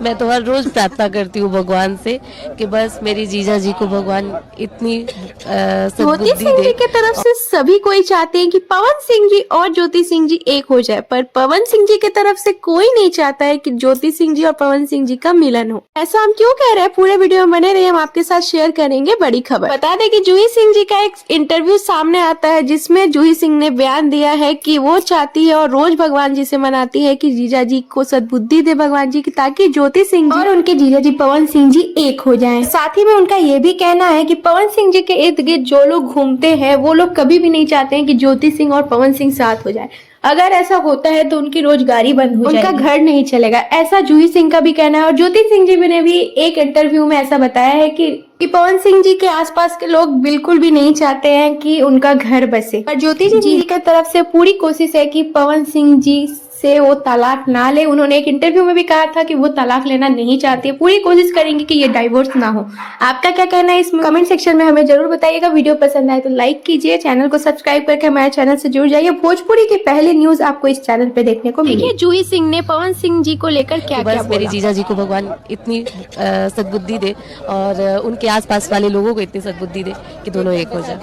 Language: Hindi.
मैं तो हर रोज प्रार्थना करती हूँ भगवान से कि बस मेरी जीजा जी को भगवान इतनी ज्योति सद्बुद्धि सिंह जी दे। की तरफ से सभी कोई चाहते हैं कि पवन सिंह जी और ज्योति सिंह जी एक हो जाए, पर पवन सिंह जी की तरफ से कोई नहीं चाहता है कि ज्योति सिंह जी और पवन सिंह जी का मिलन हो। ऐसा हम क्यों कह रहे हैं, पूरे वीडियो में बने रहिए, हम आपके साथ शेयर करेंगे बड़ी खबर। बता दें कि जूही सिंह जी का एक इंटरव्यू सामने आता है जिसमें जूही सिंह ने बयान दिया है कि वो चाहती है और रोज भगवान जी से मनाती है कि जीजा जी को सद्बुद्धि दे भगवान जी की, ताकि ज्योति सिंह जी और उनके जीजा जी पवन सिंह जी एक हो जाएं। साथ ही में उनका ये भी कहना है कि पवन सिंह जी के इर्द गिर्द जो लोग घूमते हैं वो लोग कभी भी नहीं चाहते हैं कि ज्योति सिंह और पवन सिंह साथ हो जाए। अगर ऐसा होता है तो उनकी रोजगारी बंद हो जाएगी, उनका घर नहीं चलेगा, ऐसा जूही सिंह का भी कहना है। और ज्योति सिंह जी ने भी एक इंटरव्यू में ऐसा बताया है कि पवन सिंह जी के आसपास के लोग बिल्कुल भी नहीं चाहते हैं कि उनका घर बसे। पर ज्योति सिंह जी की तरफ से पूरी कोशिश है कि पवन सिंह जी से वो तलाक ना ले। उन्होंने एक इंटरव्यू में भी कहा था कि वो तलाक लेना नहीं चाहती है, पूरी कोशिश करेंगे कि ये डाइवोर्स ना हो। आपका क्या कहना है इसमें कमेंट सेक्शन में हमें जरूर बताइएगा। वीडियो पसंद आए तो लाइक कीजिए, चैनल को सब्सक्राइब करके हमारे चैनल से जुड़ जाइए। भोजपुरी की पहली न्यूज आपको इस चैनल पे देखने को मिलेगी। जूही सिंह ने पवन सिंह जी को लेकर क्या क्या बस मेरी जीजा जी को भगवान इतनी सद्बुद्धि दे और उनके आसपास वाले लोगों को इतनी सद्बुद्धि दे कि दोनों एक हो जाए।